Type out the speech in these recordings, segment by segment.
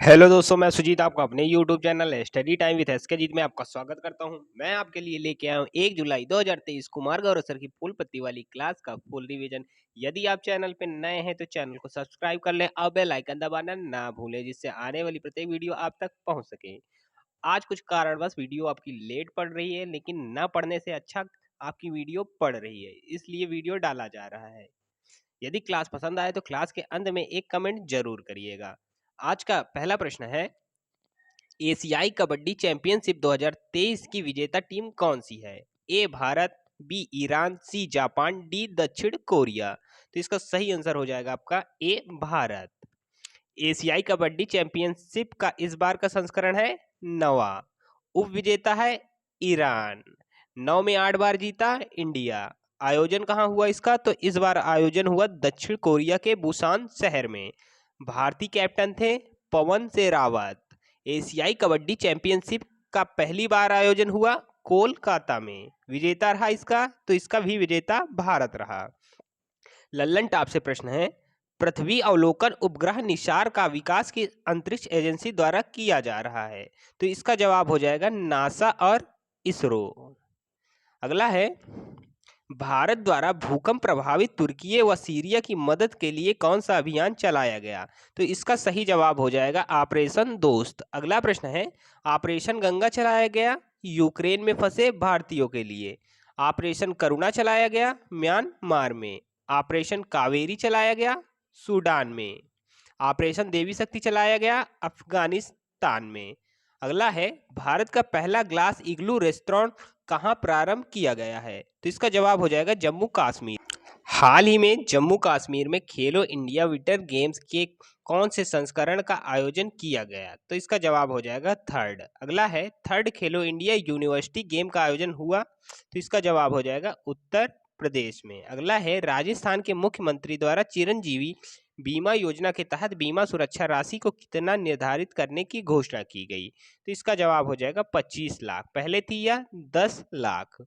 Hello दोस्तों, मैं सुजीत आपका अपने YouTube channel study time with SK Jeet में आपका स्वागत करता हूं। मैं आपके लिए लेके आया हूं 1 जुलाई 2023 कुमार गौरव सर की फुल पत्ती वाली क्लास का फुल रिवीजन। यदि आप चैनल पे नए हैं तो चैनल को सब्सक्राइब कर लें और बेल आइकन दबाना ना भूलें, जिससे आने वाली प्रत्येक वीडियो आप तक पहुंच सके। आज कुछ कारणवश वीडियो आपकी लेट पड़ रही है, लेकिन ना पढ़ने से अच्छा आपकी वीडियो पढ़ रही है, इसलिए वीडियो डाला जा रहा है। यदि क्लास पसंद आए तो क्लास के अंत में एक कमेंट जरूर करिएगा। आज का पहला प्रश्न है, एशियाई कबड्डी चैंपियनशिप 2023 की विजेता टीम कौन सी है? A Bharat, B Iran, C Japan, D दक्षिण कोरिया। तो इसका सही आंसर हो जाएगा आपका ए भारत। एशियाई कबड्डी चैंपियनशिप का इस बार का संस्करण है 9वां। उप विजेता है ईरान। 9 में 8 बार जीता इंडिया। आयोजन कहाँ हुआ इसका? तो इस बार आयोजन हुआ दक्षिण कोरिया के बुसान शहर में। भारतीय कैप्टन थे पवन से रावत। एशियाई कबड्डी चैंपियनशिप का पहली बार आयोजन हुआ कोलकाता में। विजेता रहा इसका, तो इसका भी विजेता भारत रहा। लल्लन टॉप से प्रश्न है, पृथ्वी अवलोकन उपग्रह निसार का विकास की अंतरिक्ष एजेंसी द्वारा किया जा रहा है। तो इसका जवाब हो जाएगा नासा और इसरो। अगला है, भारत द्वारा भूकंप प्रभावित तुर्की व सीरिया की मदद के लिए कौन सा अभियान चलाया गया? तो इसका सही जवाब हो जाएगा ऑपरेशन दोस्त। अगला प्रश्न है, ऑपरेशन गंगा चलाया गया यूक्रेन में फंसे भारतीयों के लिए। ऑपरेशन करुणा चलाया गया म्यांमार में। ऑपरेशन कावेरी चलाया गया सूडान में। ऑपरेशन देवी शक्ति चलाया गया अफगानिस्तान में। अगला है, भारत का पहला ग्लास इग्लू रेस्टोरेंट कहाँ प्रारंभ किया गया है? तो इसका जवाब हो जाएगा जम्मू कश्मीर। हाल ही में जम्मू कश्मीर में खेलो इंडिया विंटर गेम्स के कौन से संस्करण का आयोजन किया गया? तो इसका जवाब हो जाएगा थर्ड। अगला है, थर्ड खेलो इंडिया यूनिवर्सिटी गेम का आयोजन हुआ। तो इसका जवाब हो जाएगा उत्तर प्रदेश में। अगला है, राजस्थान के मुख्यमंत्री द्वारा चिरंजीवी बीमा योजना के तहत बीमा सुरक्षा राशि को कितना निर्धारित करने की घोषणा की गई? तो इसका जवाब हो जाएगा 25 लाख। पहले थी या 10 लाख।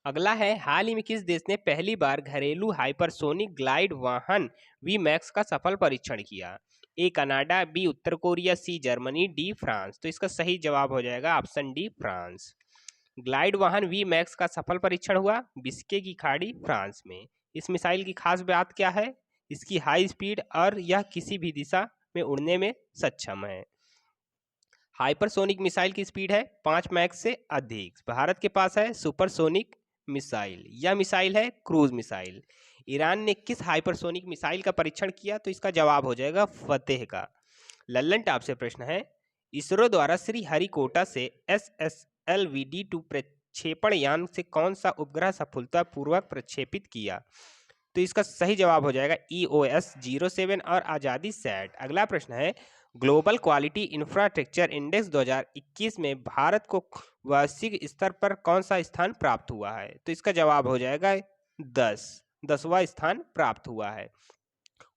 अगला है, हाल ही में किस देश ने पहली बार घरेलू हाइपरसोनिक ग्लाइड वाहन वी मैक्स का सफल परीक्षण किया? ए कनाडा, बी उत्तर Korea, C Germany, D France. तो इसका सही जवाब हो जाएगा ऑप्शन डी फ्रांस। ग्लाइड वाहन वी मैक्स का सफल परीक्षण हुआ बिस्के की खाड़ी फ्रांस में। इस मिसाइल की खास बात क्या है? इसकी हाई स्पीड और यह किसी भी दिशा में उड़ने में सक्षम है। हाइपरसोनिक मिसाइल की स्पीड है 5 मैक से अधिक। भारत के पास है सुपरसोनिक मिसाइल। यह मिसाइल है क्रूज मिसाइल। ईरान ने किस हाइपरसोनिक मिसाइल का परीक्षण किया? तो इसका जवाब हो जाएगा फतेह का। लल्लन टॉप से प्रश्न है, इसरो द्वारा श्रीहरिकोटा से SSLV-D2 प्रक्षेपण यान से कौन सा उपग्रह सफलतापूर्वक प्रक्षेपित किया? तो इसका सही जवाब हो जाएगा EOS-07 और आजादी सैट। अगला प्रश्न है, ग्लोबल क्वालिटी इंफ्रास्ट्रक्चर इंडेक्स 2021 में भारत को वैश्विक स्तर पर कौन सा स्थान प्राप्त हुआ है? तो इसका जवाब हो जाएगा 10वां स्थान प्राप्त हुआ है।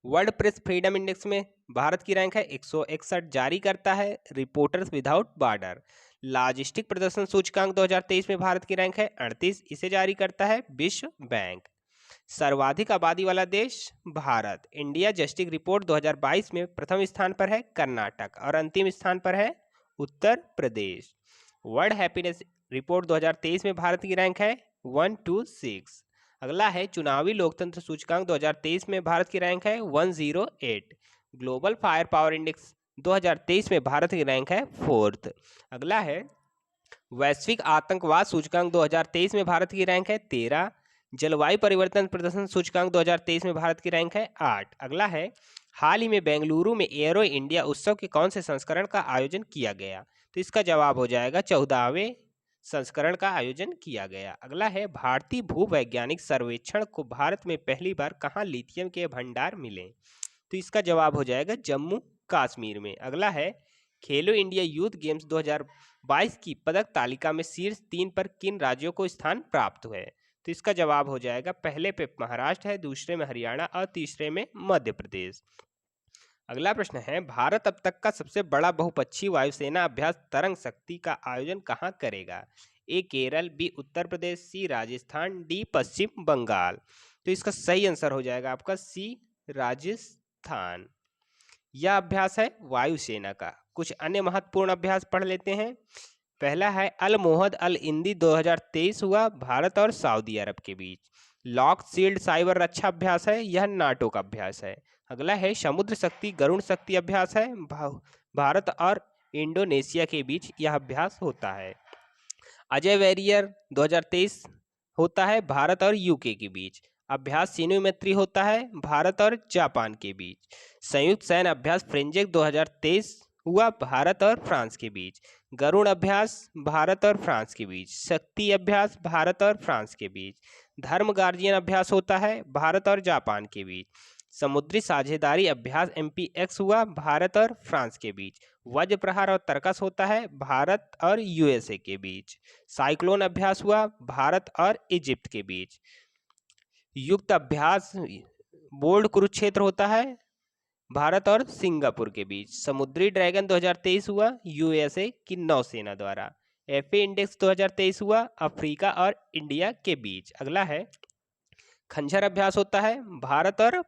वर्ल्ड प्रेस फ्रीडम इंडेक्स में भारत की रैंक है 161, जारी करता है रिपोर्टर्स विदाउट बॉर्डर। लॉजिस्टिक प्रदर्शन सूचकांक 2023 में भारत की रैंक है 38, इसे जारी करता है विश्व बैंक। सर्वाधिक आबादी वाला देश भारत। इंडिया जस्टिस रिपोर्ट 2022 में प्रथम स्थान पर है कर्नाटक और अंतिम स्थान पर है Uttar Pradesh. World happiness report 2023 में भारत की रैंक है 126। अगला है, चुनावी लोकतंत्र सूचकांक 2023 में भारत की रैंक है 108। ग्लोबल फायर पावर इंडेक्स 2023 में भारत की रैंक है 4th। अगला है, वैश्विक आतंकवाद सूचकांक 2023 में भारत की रैंक है 13। जलवायु परिवर्तन प्रदर्शन सूचकांक 2023 में भारत की रैंक है 8। अगला है, हाल ही में बेंगलुरु में एरो इंडिया उत्सव के कौन से संस्करण का आयोजन किया गया? तो इसका जवाब हो जाएगा 14वें संस्करण का आयोजन किया गया। अगला है, भारतीय भूवैज्ञानिक सर्वेक्षण को भारत में पहली बार कहाँ लिथियम के भंडार मिले? तो इसका जवाब हो जाएगा जम्मू कश्मीर में। अगला है, खेलो इंडिया यूथ गेम्स 2022 की पदक तालिका में शीर्ष 3 पर किन राज्यों को स्थान प्राप्त हुए? तो इसका जवाब हो जाएगा, पहले पे महाराष्ट्र है, दूसरे में हरियाणा और तीसरे में मध्य प्रदेश। अगला प्रश्न है, भारत अब तक का सबसे बड़ा बहुपक्षीय वायुसेना अभ्यास तरंग शक्ति का आयोजन कहाँ करेगा? ए केरल, बी उत्तर प्रदेश, सी राजस्थान, डी पश्चिम बंगाल। तो इसका सही आंसर हो जाएगा आपका सी राजस्थान। यह अभ्यास है वायुसेना का। कुछ अन्य महत्वपूर्ण अभ्यास पढ़ लेते हैं। पहला है अल मोहद अल इंदी 2023 हुआ भारत और सऊदी अरब के बीच। लॉक शील्ड साइबर रक्षा अभ्यास है, यह नाटो का अभ्यास है। अगला है समुद्र शक्ति गरुण शक्ति अभ्यास है, भारत और इंडोनेशिया के बीच यह अभ्यास होता है। अजय वैरियर 2023 होता है भारत और यूके के बीच। अभ्यास सीनु मैत्री होता है भारत और जापान के बीच। संयुक्त सैन्य अभ्यास फ्रेंजेक 2023 हुआ भारत और फ्रांस के बीच। गरुण अभ्यास भारत और फ्रांस के बीच। शक्ति अभ्यास भारत और फ्रांस के बीच। धर्म गार्जियन अभ्यास होता है भारत और जापान के बीच। समुद्री साझेदारी अभ्यास MPX हुआ भारत और फ्रांस के बीच। वज्र प्रहार और तर्कस होता है भारत और USA के बीच। साइक्लोन अभ्यास हुआ भारत और इजिप्ट के बीच। युक्त अभ्यास बोल्ड कुरुक्षेत्र होता है भारत और सिंगापुर के बीच। समुद्री ड्रैगन 2023 हुआ USA की नौसेना द्वारा। FA इंडेक्स 2023 हुआ अफ्रीका और इंडिया के बीच। अगला है खंजर अभ्यास होता है भारत और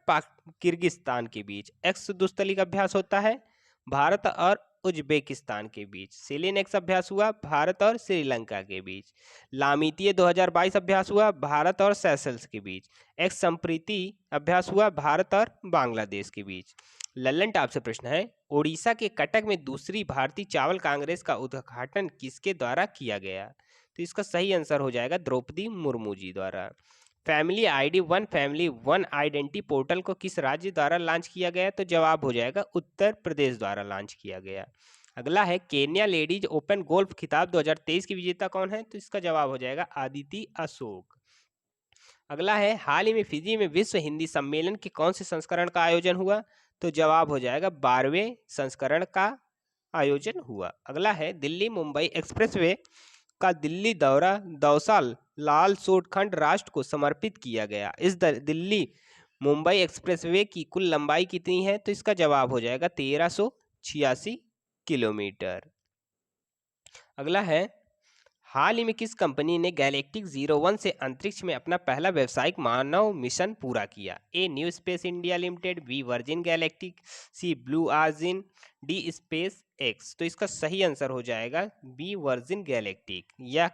किर्गिस्तान के बीच। एक्स दुस्तलिक अभ्यास होता है भारत और उज्बेकिस्तान के बीच। सेलिनेक्स अभ्यास हुआ भारत और श्रीलंका के बीच। लामितीय 2022 अभ्यास हुआ भारत और सेशल्स के बीच। एक्स संप्रीति अभ्यास हुआ भारत और बांग्लादेश के बीच। लल्लन टॉप से प्रश्न है, ओडिशा के कटक में दूसरी भारतीय चावल कांग्रेस का उद्घाटन किसके द्वारा किया गया? तो इसका सही आंसर हो जाएगा द्रौपदी मुर्मू जी द्वारा। फैमिली वन आइडेंटिटी पोर्टल को किस राज्य द्वारा लॉन्च किया गया? तो जवाब हो जाएगा उत्तर प्रदेश द्वारा लॉन्च किया गया। अगला है केन्या लेडीज ओपन गोल्फ खिताब 2023 की विजेता कौन है? तो इसका जवाब हो जाएगा आदिति अशोक। अगला है हाल ही में फिजी में विश्व हिंदी सम्मेलन के कौन से संस्करण का आयोजन हुआ? तो जवाब हो जाएगा 12वें संस्करण का आयोजन हुआ। अगला है दिल्ली मुंबई एक्सप्रेसवे का दिल्ली दौरा दौसा लाल सोटखंड राष्ट्र को समर्पित किया गया। इस दिल्ली मुंबई एक्सप्रेसवे की कुल लंबाई कितनी है? तो इसका जवाब हो जाएगा 1386 किलोमीटर। अगला है हाल ही में किस कंपनी ने गैलेक्टिक 01 से अंतरिक्ष में अपना पहला व्यावसायिक मानव मिशन पूरा किया? A New Space India Limited, B Virgin Galactic, C Blue Origin, D Space X. तो इसका सही आंसर हो जाएगा बी वर्जिन गैलेक्टिक। यह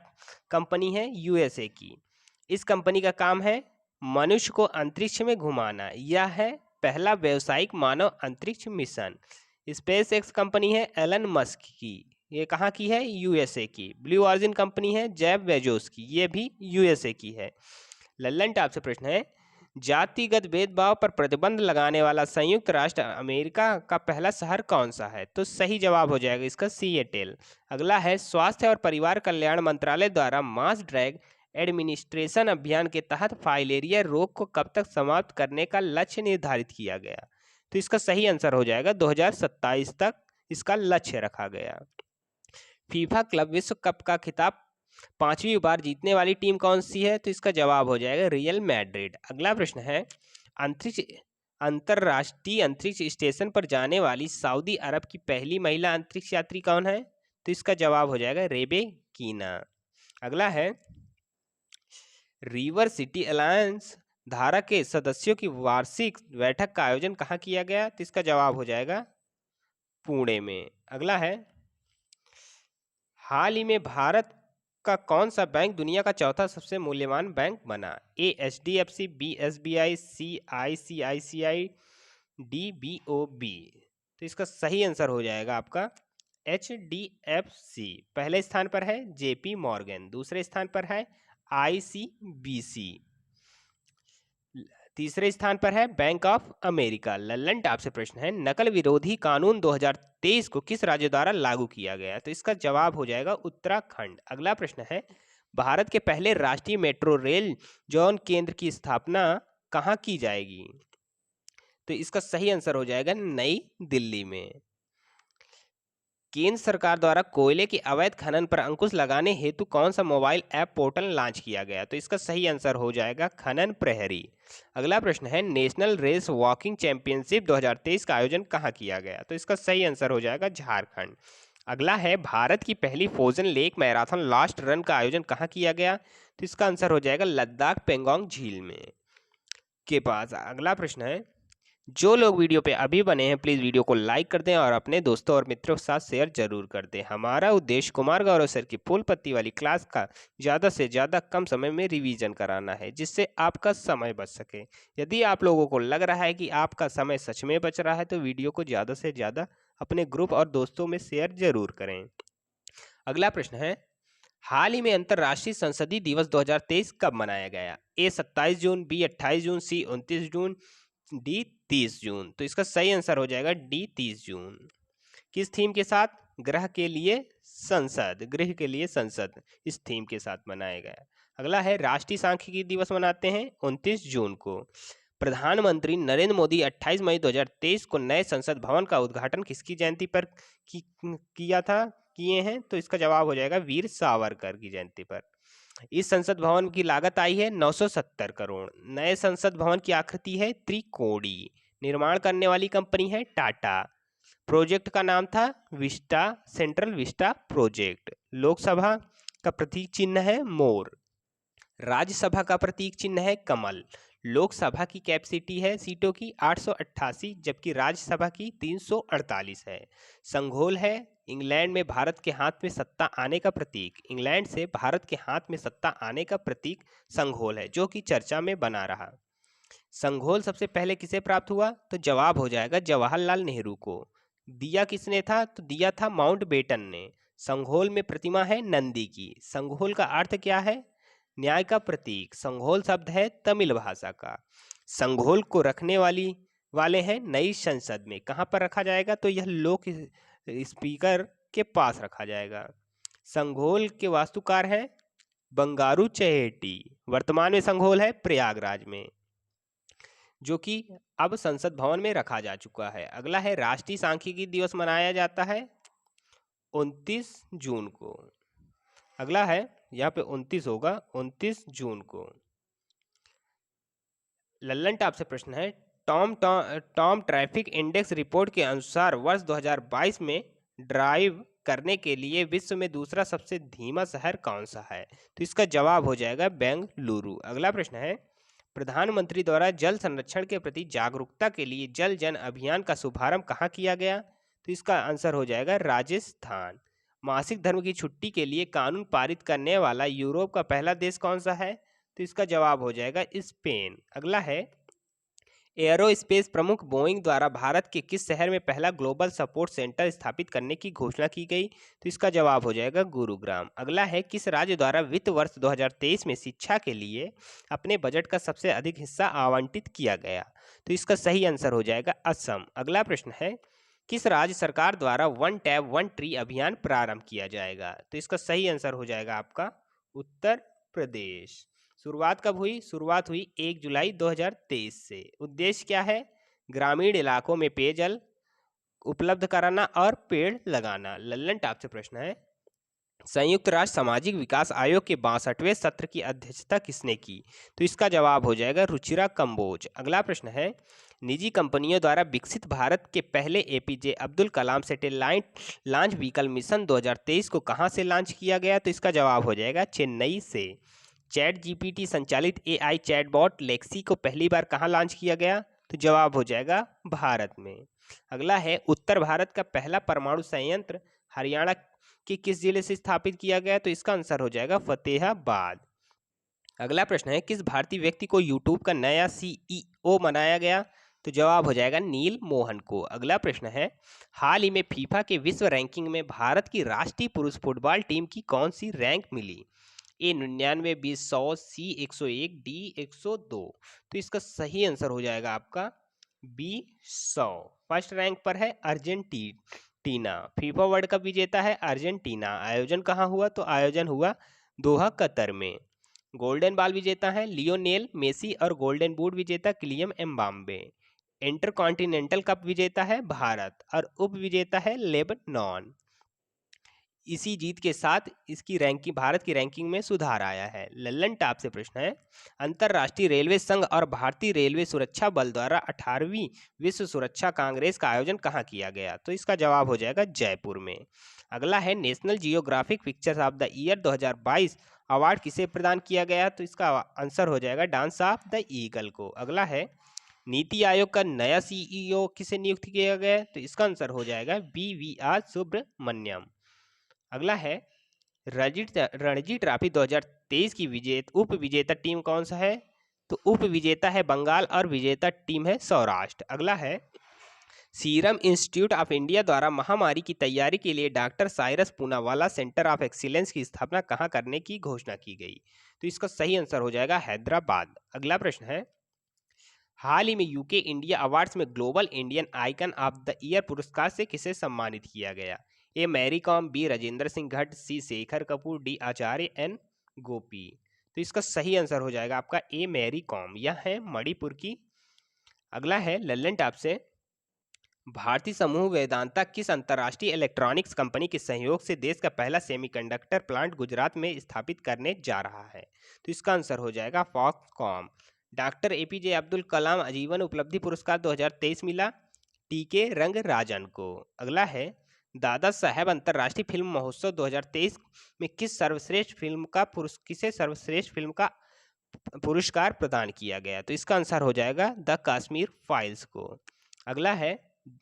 कंपनी है USA की। इस कंपनी का काम है मनुष्य को अंतरिक्ष में घुमाना। यह है पहला व्यावसायिक मानव अंतरिक्ष मिशन। स्पेस एक्स कंपनी है एलन मस्क की, ये कहाँ की है? USA की। ब्लू ऑरिजिन कंपनी है जेफ बेजोस की, ये भी USA की है। लल्लन टॉप से प्रश्न है, जातिगत भेदभाव पर प्रतिबंध लगाने वाला संयुक्त राष्ट्र अमेरिका का पहला शहर कौन सा है? तो सही जवाब हो जाएगा इसका सिएटल। अगला है स्वास्थ्य और परिवार कल्याण मंत्रालय द्वारा मास ड्रग एडमिनिस्ट्रेशन अभियान के तहत फाइलेरिया रोग को कब तक समाप्त करने का लक्ष्य निर्धारित किया गया? तो इसका सही आंसर हो जाएगा 2027 तक इसका लक्ष्य रखा गया। फीफा क्लब विश्व कप का खिताब 5वीं बार जीतने वाली टीम कौन सी है? तो इसका जवाब हो जाएगा रियल मैड्रिड। अगला प्रश्न है अंतरराष्ट्रीय अंतरिक्ष स्टेशन पर जाने वाली सऊदी अरब की पहली महिला अंतरिक्ष यात्री कौन है? तो इसका जवाब हो जाएगा रेबेकीना। अगला है रिवर सिटी अलायंस धारा के सदस्यों की वार्षिक बैठक का आयोजन कहाँ किया गया? तो इसका जवाब हो जाएगा पुणे में। अगला है हाल ही में भारत का कौन सा बैंक दुनिया का चौथा सबसे मूल्यवान बैंक बना? ए HDFC, बी SBI, सी ICICI, डी BOB। तो इसका सही आंसर हो जाएगा आपका HDFC। पहले स्थान पर है JP मॉर्गन, दूसरे स्थान पर है ICBC, तीसरे स्थान पर है bank of America. Lallan top से प्रश्न है नकल विरोधी कानून 2023 को किस राज्य द्वारा लागू किया गया? तो इसका जवाब हो जाएगा उत्तराखंड। अगला प्रश्न है भारत के पहले राष्ट्रीय मेट्रो रेल जोन केंद्र की स्थापना कहाँ की जाएगी? तो इसका सही आंसर हो जाएगा नई दिल्ली में। केंद्र सरकार द्वारा कोयले के अवैध खनन पर अंकुश लगाने हेतु कौन सा मोबाइल ऐप पोर्टल लॉन्च किया गया? तो इसका सही आंसर हो जाएगा खनन प्रहरी। अगला प्रश्न है नेशनल रेस वॉकिंग चैंपियनशिप 2023 का आयोजन कहाँ किया गया? तो इसका सही आंसर हो जाएगा झारखंड। अगला है भारत की पहली frozen lake marathon last run का आयोजन कहाँ किया गया? तो इसका आंसर हो जाएगा लद्दाख पेंगोंग झील में के पास। अगला प्रश्न है जो लोग वीडियो पे अभी बने हैं प्लीज़ वीडियो को लाइक कर दें और अपने दोस्तों और मित्रों के साथ शेयर जरूर कर दें। हमारा उद्देश्य कुमार गौरव सर की फूल पत्ती वाली क्लास का ज़्यादा से ज़्यादा कम समय में रिवीजन कराना है, जिससे आपका समय बच सके। यदि आप लोगों को लग रहा है कि आपका समय सच में बच रहा है तो वीडियो को ज़्यादा से ज़्यादा अपने ग्रुप और दोस्तों में शेयर जरूर करें। अगला प्रश्न है, हाल ही में अंतर्राष्ट्रीय संसदीय दिवस 2023 कब मनाया गया? ए 27 जून, बी 28 जून, सी 29 जून, डी 30 जून। तो इसका सही आंसर हो जाएगा डी 30 जून। किस थीम के साथ? ग्रह के लिए संसद, गृह के लिए संसद, इस थीम के साथ मनाया गया। अगला है, राष्ट्रीय सांख्यिकी दिवस मनाते हैं 29 जून को। प्रधानमंत्री नरेंद्र मोदी 28 मई 2023 को नए संसद भवन का उद्घाटन किसकी जयंती पर किए हैं? तो इसका जवाब हो जाएगा वीर सावरकर की जयंती पर। इस संसद भवन की लागत आई है 970 करोड़। नए संसद भवन की आकृति है त्रिकोणी। निर्माण करने वाली कंपनी है टाटा। प्रोजेक्ट का नाम था Vista, central Vista project. Lok Sabha का प्रतीक चिन्ह है मोर। राज्यसभा का प्रतीक चिन्ह है कमल। लोकसभा की कैपेसिटी है सीटों की 888, जबकि राज्यसभा की 348 है। संघोल है इंग्लैंड में भारत के हाथ में सत्ता आने का प्रतीक। इंग्लैंड से भारत के हाथ में सत्ता आने का प्रतीक संघोल है, जो कि चर्चा में बना रहा। संघोल सबसे पहले किसे प्राप्त हुआ? तो जवाब हो जाएगा जवाहरलाल नेहरू को। दिया किसने था? तो दिया था माउंटबेटन ने। संघोल में प्रतिमा है नंदी की। संघोल का अर्थ क्या है? न्याय का प्रतीक। संघोल शब्द है तमिल भाषा का। संघोल को रखने वाले हैं नई संसद में। कहां पर रखा जाएगा? तो यह लोक स्पीकर के पास रखा जाएगा। संघोल के वास्तुकार हैं बंगारू चहेटी। वर्तमान में संघोल है प्रयागराज में, जो कि अब संसद भवन में रखा जा चुका है। अगला है, राष्ट्रीय सांख्यिकी दिवस मनाया जाता है 29 जून को। अगला है, यहाँ पे 29 होगा, 29 जून को। लल्लन टॉप से प्रश्न है, टॉम ट्रैफिक इंडेक्स रिपोर्ट के अनुसार वर्ष 2022 में ड्राइव करने के लिए विश्व में दूसरा सबसे धीमा शहर कौन सा है? तो इसका जवाब हो जाएगा बेंगलुरु। अगला प्रश्न है, प्रधानमंत्री द्वारा जल संरक्षण के प्रति जागरूकता के लिए जल जन अभियान का शुभारंभ कहाँ किया गया? तो इसका आंसर हो जाएगा राजस्थान। मासिक धर्म की छुट्टी के लिए कानून पारित करने वाला यूरोप का पहला देश कौन सा है? तो इसका जवाब हो जाएगा स्पेन। अगला है, एयरोस्पेस प्रमुख बोइंग द्वारा भारत के किस शहर में पहला ग्लोबल सपोर्ट सेंटर स्थापित करने की घोषणा की गई? तो इसका जवाब हो जाएगा गुरुग्राम। अगला है, किस राज्य द्वारा वित्त वर्ष 2023 में शिक्षा के लिए अपने बजट का सबसे अधिक हिस्सा आवंटित किया गया? तो इसका सही आंसर हो जाएगा असम। अगला प्रश्न है, किस राज्य सरकार द्वारा वन टैब वन ट्री अभियान प्रारंभ किया जाएगा? तो इसका सही आंसर हो जाएगा आपका उत्तर प्रदेश। शुरुआत कब हुई? शुरुआत हुई 1 जुलाई 2023 से। उद्देश्य क्या है? ग्रामीण इलाकों में पेयजल उपलब्ध कराना और पेड़ लगाना। लल्लन टॉप से प्रश्न है, संयुक्त राष्ट्र सामाजिक विकास आयोग के 62वें सत्र की अध्यक्षता किसने की? तो इसका जवाब हो जाएगा रुचिरा कंबोज। अगला प्रश्न है, निजी कंपनियों द्वारा विकसित भारत के पहले APJ Abdul Kalam satellite launch vehicle mission 2023 को कहां से लॉन्च किया गया? तो इसका जवाब हो जाएगा चेन्नई से। चैट जीपीटी संचालित एआई चैटबॉट लेक्सी को पहली बार कहां लॉन्च किया गया? तो जवाब हो जाएगा भारत में। अगला है, उत्तर भारत का पहला परमाणु संयंत्र हरियाणा के किस जिले से स्थापित किया गया? तो इसका आंसर हो जाएगा फतेहाबाद। अगला प्रश्न है, किस भारतीय व्यक्ति को यूट्यूब का नया सीईओ बनाया गया? तो जवाब हो जाएगा नील मोहन को। अगला प्रश्न है, हाल ही में फीफा के विश्व रैंकिंग में भारत की राष्ट्रीय पुरुष फुटबॉल टीम की कौन सी रैंक मिली? ए 99, बी 100, सी 101, डी 102। तो इसका सही आंसर हो जाएगा आपका बी 100। फर्स्ट रैंक पर है अर्जेंटीना। फीफा वर्ल्ड कप विजेता है अर्जेंटीना। आयोजन कहाँ हुआ? तो आयोजन हुआ दोहा कतर में। गोल्डन बॉल विजेता है लियोनेल मेसी और गोल्डन बूट विजेता किलियन एम्बाप्पे। इंटरकॉन्टिनेंटल कप विजेता है भारत और उप विजेता है लेबनान। इसी जीत के साथ इसकी रैंकिंग, भारत की रैंकिंग में सुधार आया है। लल्लन टॉप से प्रश्न है, अंतर्राष्ट्रीय रेलवे संघ और भारतीय रेलवे सुरक्षा बल द्वारा 18वीं विश्व सुरक्षा कांग्रेस का आयोजन कहाँ किया गया? तो इसका जवाब हो जाएगा जयपुर में। अगला है, national geographic pictures of the year 2022 award किसे प्रदान किया गया? तो इसका आंसर हो जाएगा डांस ऑफ द ईगल को। अगला है, नीति आयोग का नया सीईओ किसे नियुक्त किया गया है? तो इसका आंसर हो जाएगा BVR सुब्रमण्यम। अगला है रणजी ट्रॉफी 2023 की उप विजेता टीम कौन सा है? तो उप विजेता है बंगाल और विजेता टीम है सौराष्ट्र। अगला है सीरम इंस्टीट्यूट ऑफ इंडिया द्वारा महामारी की तैयारी के लिए doctor Cyrus Poonawalla centre of excellence की स्थापना कहाँ करने की घोषणा की गई? तो इसका सही आंसर हो जाएगा हैदराबाद। अगला प्रश्न है हाल ही में यूके इंडिया अवार्ड्स में global Indian icon of the year पुरस्कार से किसे सम्मानित किया गया? A Mary Kom, B Rajendra Singh Bhatt, C Shekhar Kapur, D Acharya N Gopi. तो इसका सही आंसर हो जाएगा आपका ए मैरी कॉम, यह है मणिपुर की। अगला है लल्लन टॉप से भारतीय समूह वेदांता किस अंतर्राष्ट्रीय इलेक्ट्रॉनिक्स कंपनी के सहयोग से देश का पहला सेमीकंडक्टर प्लांट गुजरात में स्थापित करने जा रहा है? तो इसका आंसर हो जाएगा फॉक्सकॉम। डॉक्टर APJ अब्दुल कलाम आजीवन उपलब्धि पुरस्कार 2023 मिला टीके रंगराजन को। अगला है दादा साहेब अंतर्राष्ट्रीय फिल्म महोत्सव 2023 में किसे सर्वश्रेष्ठ फिल्म का पुरस्कार प्रदान किया गया? तो इसका आंसर हो जाएगा द कश्मीर फाइल्स को। अगला है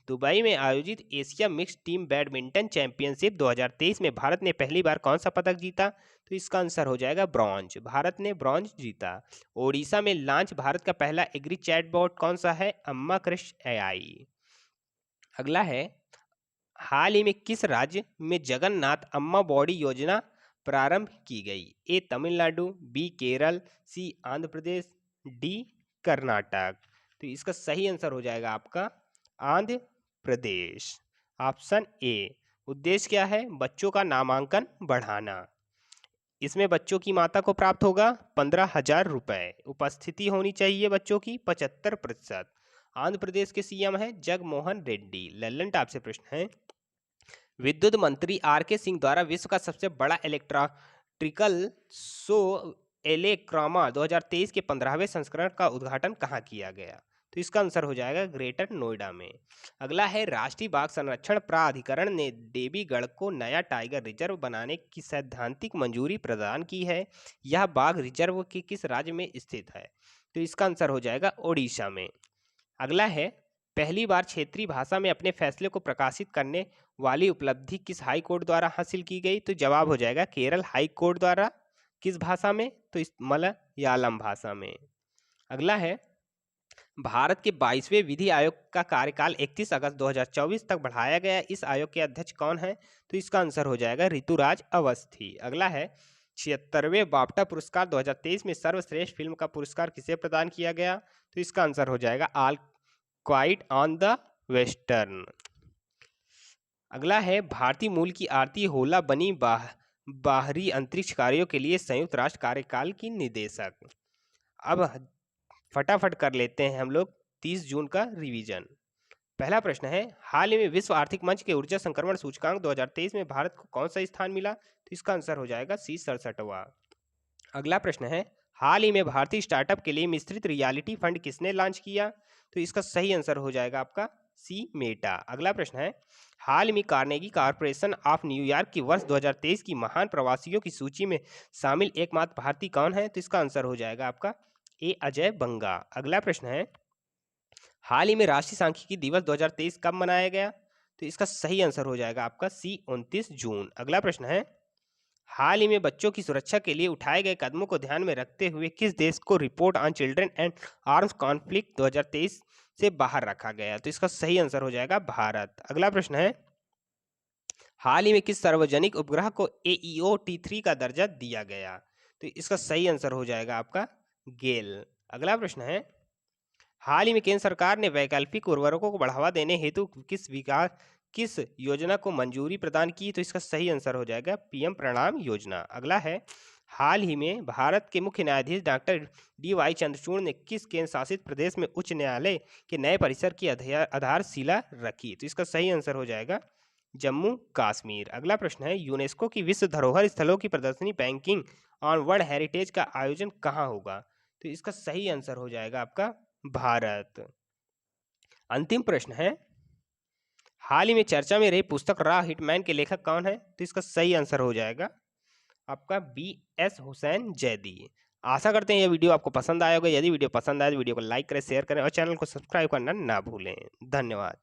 दुबई में आयोजित Asia mixed team badminton championship 2023 में भारत ने पहली बार कौन सा पदक जीता? तो इसका आंसर हो जाएगा ब्रॉन्ज। भारत ने ब्रॉन्ज जीता। ओडिशा में लॉन्च भारत का पहला एग्री चैटबॉट कौन सा है? अम्मा कृष्ण AI। अगला है हाल ही में किस राज्य में जगन्नाथ अम्मा बॉडी योजना प्रारंभ की गई? ए तमिलनाडु, बी केरल, सी आंध्र प्रदेश, डी कर्नाटक। तो इसका सही आंसर हो जाएगा आपका आंध्र प्रदेश, ऑप्शन ए। उद्देश्य क्या है? बच्चों का नामांकन बढ़ाना। इसमें बच्चों की माता को प्राप्त होगा 15,000 रुपए। उपस्थिति होनी चाहिए बच्चों की 75%। आंध्र प्रदेश के CM है जगमोहन रेड्डी। लल्लन टॉप से प्रश्न है विद्युत मंत्री RK सिंह द्वारा विश्व का सबसे बड़ा इलेक्ट्रिकल शो एलेक्रामा 2023 के 15वें संस्करण का उद्घाटन कहाँ किया गया? तो इसका आंसर हो जाएगा ग्रेटर नोएडा में। अगला है राष्ट्रीय बाघ संरक्षण प्राधिकरण ने देवीगढ़ को नया टाइगर रिजर्व बनाने की सैद्धांतिक मंजूरी प्रदान की है। यह बाघ रिजर्व के किस राज्य में स्थित है? तो इसका आंसर हो जाएगा ओडिशा में। अगला है पहली बार क्षेत्रीय भाषा में अपने फैसले को प्रकाशित करने वाली उपलब्धि किस हाई कोर्ट द्वारा हासिल की गई? तो जवाब हो जाएगा केरल हाई कोर्ट द्वारा। किस भाषा में? तो इस मलयालम भाषा में। अगला है भारत के 22वें विधि आयोग का कार्यकाल 31 अगस्त 2024 तक बढ़ाया गया। इस आयोग के अध्यक्ष कौन है? तो इसका आंसर हो जाएगा ऋतुराज अवस्थी। अगला है 76वें बाफ्टा पुरस्कार 2023 में सर्वश्रेष्ठ फिल्म का पुरस्कार किसे प्रदान किया गया? तो इसका आंसर हो जाएगा all quite on the western. अगला है भारतीय मूल की आरती होला बनी बाहरी अंतरिक्ष कार्यों के लिए संयुक्त राष्ट्र कार्यकाल की निदेशक। अब फटाफट कर लेते हैं हम लोग 30 जून का रिवीजन। पहला प्रश्न है हाल ही में विश्व आर्थिक मंच के ऊर्जा संक्रमण सूचकांक 2023 में भारत को कौन सा स्थान मिला? तो इसका आंसर हो जाएगा सी 67वां। अगला प्रश्न है हाल ही में भारतीय स्टार्टअप के लिए मिश्रित रियलिटी फंड किसने लॉन्च किया? तो इसका सही आंसर हो जाएगा आपका सी मेटा। अगला प्रश्न है हाल में कार्नेगी कॉर्पोरेशन ऑफ न्यूयॉर्क की वर्ष 2023 की महान प्रवासियों की सूची में शामिल एकमात्र भारतीय कौन है? तो इसका आंसर हो जाएगा आपका ए अजय बंगा। अगला प्रश्न है हाल ही में राष्ट्रीय सांख्यिकी दिवस 2023 कब मनाया गया? तो इसका सही आंसर हो जाएगा आपका सी 29 जून। अगला प्रश्न है हाल ही में बच्चों की सुरक्षा के लिए उठाए गए कदमों को ध्यान में रखते हुए किस देश को report on children and arms conflict 2023 से बाहर रखा गया? तो इसका सही आंसर हो जाएगा भारत। अगला प्रश्न है हाल ही में किस सार्वजनिक उपग्रह को AEO T3 का दर्जा दिया गया? तो इसका सही आंसर हो जाएगा आपका गेल। अगला प्रश्न है हाल ही में केंद्र सरकार ने वैकल्पिक उर्वरकों को बढ़ावा देने हेतु किस योजना को मंजूरी प्रदान की? तो इसका सही आंसर हो जाएगा PM प्रणाम योजना। अगला है हाल ही में भारत के मुख्य न्यायाधीश डॉक्टर DY चंद्रचूड़ ने किस केंद्र शासित प्रदेश में उच्च न्यायालय के नए परिसर की आधारशिला रखी? तो इसका सही आंसर हो जाएगा जम्मू कश्मीर। अगला प्रश्न है यूनेस्को की विश्व धरोहर स्थलों की प्रदर्शनी बैंकिंग ऑन वर्ल्ड हेरिटेज का आयोजन कहाँ होगा? तो इसका सही आंसर हो जाएगा आपका भारत। अंतिम प्रश्न है हाल ही में चर्चा में रही पुस्तक रॉ हिटमैन के लेखक कौन है? तो इसका सही आंसर हो जाएगा आपका BS हुसैन जैदी। आशा करते हैं यह वीडियो आपको पसंद आया होगा। यदि वीडियो पसंद आए तो वीडियो को लाइक करें, शेयर करें और चैनल को सब्सक्राइब करना ना भूलें। धन्यवाद।